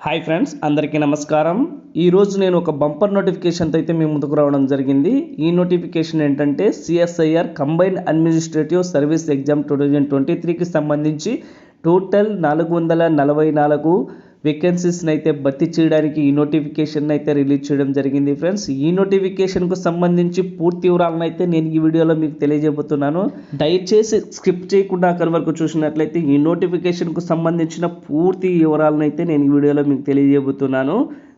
Hi friends, అందరికీ నమస్కారం. ఈరోజు నేను ఒక బంపర్ నోటిఫికేషన్తో అయితే మీ ముందుకు రావడం జరిగింది. ఈ నోటిఫికేషన్ ఏంటంటే CSIR combined administrative service exam 2023కి సంబంధించి టోటల్ 444 వేకెన్సీస్ని అయితే భర్తీ చేయడానికి ఈ నోటిఫికేషన్ అయితే రిలీజ్ చేయడం జరిగింది. ఫ్రెండ్స్, ఈ నోటిఫికేషన్కు సంబంధించి పూర్తి వివరాలను అయితే నేను ఈ వీడియోలో మీకు తెలియజేయబోతున్నాను. దయచేసి స్కిప్ చేయకుండా అక్కడి వరకు చూసినట్లయితే ఈ నోటిఫికేషన్కు సంబంధించిన పూర్తి వివరాలను అయితే నేను ఈ వీడియోలో మీకు తెలియజేయబోతున్నాను.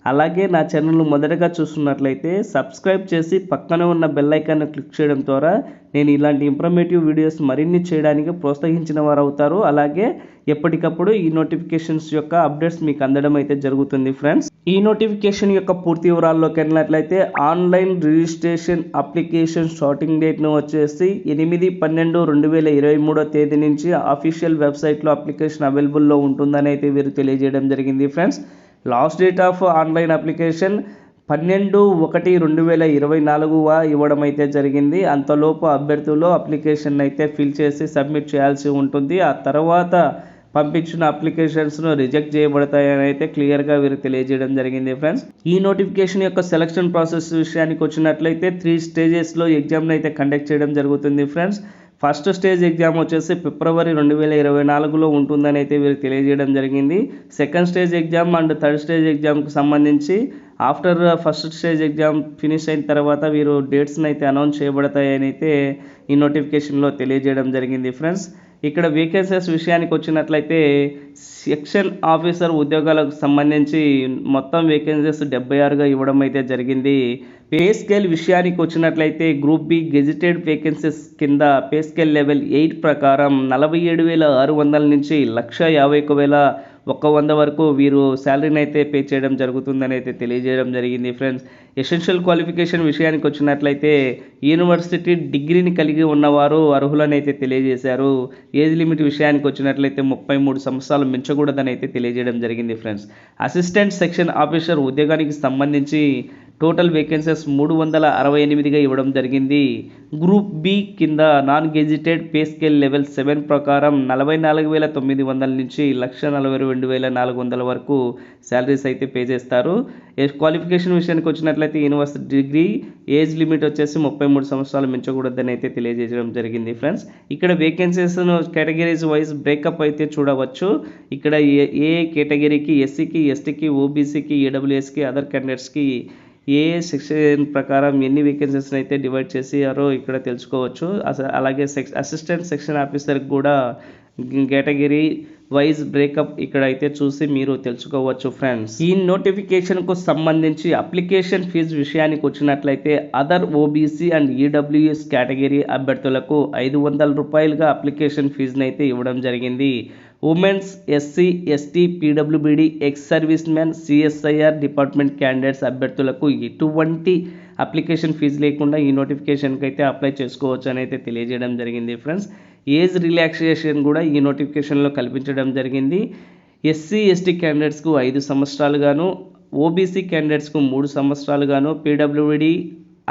అలాగే నా ఛానల్ను మొదటగా చూస్తున్నట్లయితే సబ్స్క్రైబ్ చేసి పక్కనే ఉన్న బెల్ ఐకాన్ను క్లిక్ చేయడం ద్వారా నేను ఇలాంటి ఇన్ఫర్మేటివ్ వీడియోస్ మరిన్ని చేయడానికి ప్రోత్సహించిన వారు అవుతారు. అలాగే ఎప్పటికప్పుడు ఈ నోటిఫికేషన్స్ యొక్క అప్డేట్స్ మీకు అందడం అయితే జరుగుతుంది. ఫ్రెండ్స్, ఈ నోటిఫికేషన్ యొక్క పూర్తి వివరాల్లోకి వెళ్ళినట్లయితే ఆన్లైన్ రిజిస్ట్రేషన్ అప్లికేషన్ స్టార్టింగ్ డేట్ను వచ్చేసి 8/12/2023 తేదీ నుంచి అఫీషియల్ వెబ్సైట్లో అప్లికేషన్ అవైలబుల్లో ఉంటుందని అయితే వీరు తెలియజేయడం జరిగింది. Friends, last date of online application 12/1/2024 ఇవ్వడం అయితే జరిగింది. అంతలోపు అభ్యర్థులు అప్లికేషన్ అయితే ఫిల్ చేసి సబ్మిట్ చేయాల్సి ఉంటుంది. ఆ తర్వాత పంపించిన అప్లికేషన్స్ను రిజెక్ట్ చేయబడతాయని అయితే క్లియర్గా వీరు తెలియజేయడం జరిగింది. ఫ్రెండ్స్, ఈ నోటిఫికేషన్ యొక్క సెలక్షన్ ప్రాసెస్ విషయానికి వచ్చినట్లయితే 3 స్టేజెస్లో ఎగ్జామ్ని అయితే కండక్ట్ చేయడం జరుగుతుంది. ఫ్రెండ్స్, ఫస్ట్ స్టేజ్ ఎగ్జామ్ వచ్చేసి ఫిబ్రవరి 2024లో ఉంటుందని అయితే వీరు తెలియజేయడం జరిగింది. Second stage exam and third stage ఎగ్జామ్కి సంబంధించి after first stage exam finish అయిన తర్వాత వీరు డేట్స్ని అయితే అనౌన్స్ చేయబడతాయని అయితే ఈ నోటిఫికేషన్లో తెలియజేయడం జరిగింది. ఫ్రెండ్స్, ఇక్కడ వేకెన్సీస్ విషయానికి వచ్చినట్లయితే సెక్షన్ ఆఫీసర్ ఉద్యోగాలకు సంబంధించి మొత్తం వేకెన్సీస్ 76గా ఇవ్వడం అయితే జరిగింది. పే స్కేల్ విషయానికి వచ్చినట్లయితే గ్రూప్ బి గెజిటెడ్ వేకెన్సీస్ కింద పే స్కేల్ లెవెల్ 8 ప్రకారం 47,600 నుంచి 151,100 వరకు వీరు శాలరీని అయితే పే చేయడం జరుగుతుందని అయితే తెలియజేయడం జరిగింది. ఫ్రెండ్స్, ఎసెన్షియల్ క్వాలిఫికేషన్ విషయానికి వచ్చినట్లయితే యూనివర్సిటీ డిగ్రీని కలిగి ఉన్నవారు అర్హులని అయితే తెలియజేశారు. ఏజ్ లిమిట్ విషయానికి వచ్చినట్లయితే 33 సంవత్సరాలు మించకూడదని అయితే తెలియజేయడం జరిగింది. ఫ్రెండ్స్, అసిస్టెంట్ సెక్షన్ ఆఫీసర్ ఉద్యోగానికి సంబంధించి టోటల్ వేకెన్సీస్ 368గా ఇవ్వడం జరిగింది. గ్రూప్ బి కింద non gazetted pay scale level 7 ప్రకారం 44,900 నుంచి 1,42,400 వరకు శాలరీస్ అయితే పే చేస్తారు. క్వాలిఫికేషన్ విషయానికి వచ్చినట్లయితే యూనివర్సిటీ డిగ్రీ, ఏజ్ లిమిట్ వచ్చేసి 33 సంవత్సరాలు మించకూడదని అయితే తెలియజేయడం జరిగింది. ఫ్రెండ్స్, ఇక్కడ వేకెన్సీస్ను కేటగిరీస్ వైజ్ బ్రేకప్ అయితే చూడవచ్చు. ఇక్కడ ఏ కేటగిరీకి ఎస్సీకి, ఎస్టీకి, ఓబీసీకి, ఈడబ్ల్యూఎస్కి, అదర్ క్యాండిడేట్స్కి ఏ సెక్షన్ ప్రకారం ఎన్ని వేకెన్సీస్ని అయితే డివైడ్ చేసారో ఇక్కడ తెలుసుకోవచ్చు. అలాగే అసిస్టెంట్ సెక్షన్ ఆఫీసర్కి కూడా కేటగిరీ వైజ్ బ్రేకప్ ఇక్కడ అయితే చూసి మీరు తెలుసుకోవచ్చు. ఫ్రెండ్స్, ఈ నోటిఫికేషన్కు సంబంధించి అప్లికేషన్ ఫీజు విషయానికి వచ్చినట్లయితే other OBC and EWS category అభ్యర్థులకు 500 రూపాయలుగా అప్లికేషన్ ఫీజుని అయితే ఇవ్వడం జరిగింది. ఉమెన్స్, ఎస్సీ, ఎస్టీ, పీడబ్ల్యూబీడీ, ex service man, CSIR department candidates అభ్యర్థులకు ఎటువంటి అప్లికేషన్ ఫీజు లేకుండా ఈ నోటిఫికేషన్కి అయితే అప్లై చేసుకోవచ్చు అని అయితే తెలియజేయడం జరిగింది. ఫ్రెండ్స్, ఏజ్ రిలాక్సేషన్ కూడా ఈ నోటిఫికేషన్లో కల్పించడం జరిగింది. SC, ST క్యాండిడేట్స్కు 5 సంవత్సరాలుగాను, OBC క్యాండిడేట్స్కు 3 సంవత్సరాలుగాను, PWBD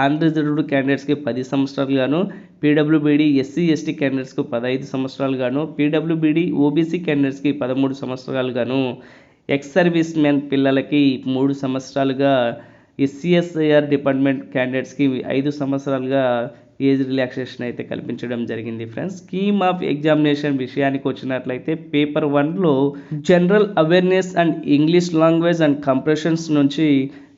unreserved క్యాండిడేట్స్కి 10 సంవత్సరాలుగాను, PWBD SC, ST క్యాండిడేట్స్కు 15 సంవత్సరాలుగాను, PWBD OBC క్యాండిడేట్స్కి 13 సంవత్సరాలుగాను, ఎక్స్ సర్వీస్ మ్యాన్ పిల్లలకి 3 సంవత్సరాలుగా, ఎస్సీఎస్ఐఆర్ డిపార్ట్మెంట్ క్యాండిడేట్స్కి 5 సంవత్సరాలుగా ఏజ్ రిలాక్సేషన్ అయితే కల్పించడం జరిగింది. ఫ్రెండ్స్, స్కీమ్ ఆఫ్ ఎగ్జామినేషన్ విషయానికి వచ్చినట్లయితే పేపర్ 1లో general awareness and English language and comprehensions నుంచి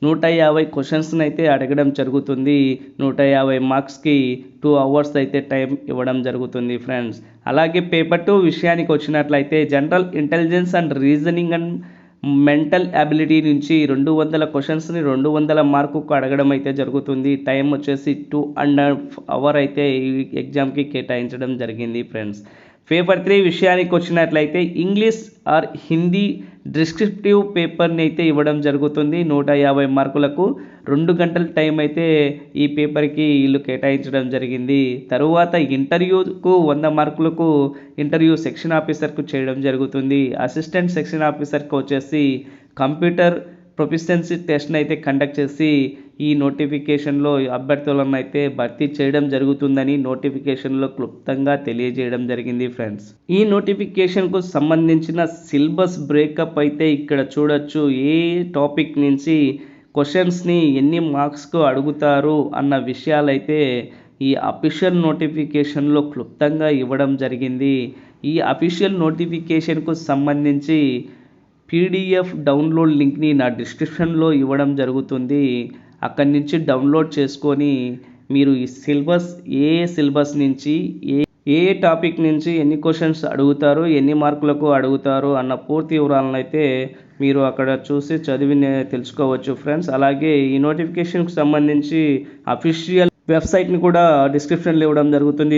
150 క్వశ్చన్స్ని అయితే అడగడం జరుగుతుంది. 150 మార్క్స్కి 2 అవర్స్ అయితే టైం ఇవ్వడం జరుగుతుంది. ఫ్రెండ్స్, అలాగే పేపర్ 2 విషయానికి వచ్చినట్లయితే general intelligence and reasoning and mental ability నుంచి 200 క్వశ్చన్స్ని 200 మార్కుకు అడగడం అయితే జరుగుతుంది. టైం వచ్చేసి 2.5 అవర్ అయితే ఈ ఎగ్జామ్కి కేటాయించడం జరిగింది. ఫ్రెండ్స్, పేపర్ 3 విషయానికి వచ్చినట్లయితే ఇంగ్లీష్ ఆర్ హిందీ డిస్క్రిప్టివ్ పేపర్ని అయితే ఇవ్వడం జరుగుతుంది. 150 మార్కులకు 2 గంటల టైం అయితే ఈ పేపర్కి వీళ్ళు కేటాయించడం జరిగింది. తరువాత ఇంటర్వ్యూకు 100 మార్కులకు ఇంటర్వ్యూ సెక్షన్ ఆఫీసర్కు చేయడం జరుగుతుంది. అసిస్టెంట్ సెక్షన్ ఆఫీసర్కి వచ్చేసి కంప్యూటర్ ప్రొఫిషియన్సీ టెస్ట్ని అయితే కండక్ట్ చేసి ఈ నోటిఫికేషన్లో అభ్యర్థులను అయితే భర్తీ చేయడం జరుగుతుందని నోటిఫికేషన్లో క్లుప్తంగా తెలియజేయడం జరిగింది ఫ్రెండ్స్. ఈ నోటిఫికేషన్కు సంబంధించిన సిలబస్ బ్రేకప్ అయితే ఇక్కడ చూడొచ్చు. ఏ టాపిక్ నుంచి క్వశ్చన్స్ని ఎన్ని మార్క్స్కు అడుగుతారు అన్న విషయాలైతే ఈ అఫీషియల్ నోటిఫికేషన్లో క్లుప్తంగా ఇవ్వడం జరిగింది. ఈ అఫీషియల్ నోటిఫికేషన్కు సంబంధించి పీడిఎఫ్ డౌన్లోడ్ లింక్ని నా డిస్క్రిప్షన్లో ఇవ్వడం జరుగుతుంది. అక్కడి నుంచి డౌన్లోడ్ చేసుకొని మీరు ఈ సిలబస్ నుంచి ఏ టాపిక్ నుంచి ఎన్ని క్వశ్చన్స్ అడుగుతారు, ఎన్ని మార్కులకు అడుగుతారు అన్న పూర్తి వివరాలను అయితే మీరు అక్కడ చూసి చదివి తెలుసుకోవచ్చు ఫ్రెండ్స్. అలాగే ఈ నోటిఫికేషన్కి సంబంధించి అఫీషియల్ వెబ్సైట్ని కూడా డిస్క్రిప్షన్లో ఇవ్వడం జరుగుతుంది.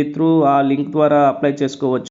ఆ లింక్ ద్వారా అప్లై చేసుకోవచ్చు.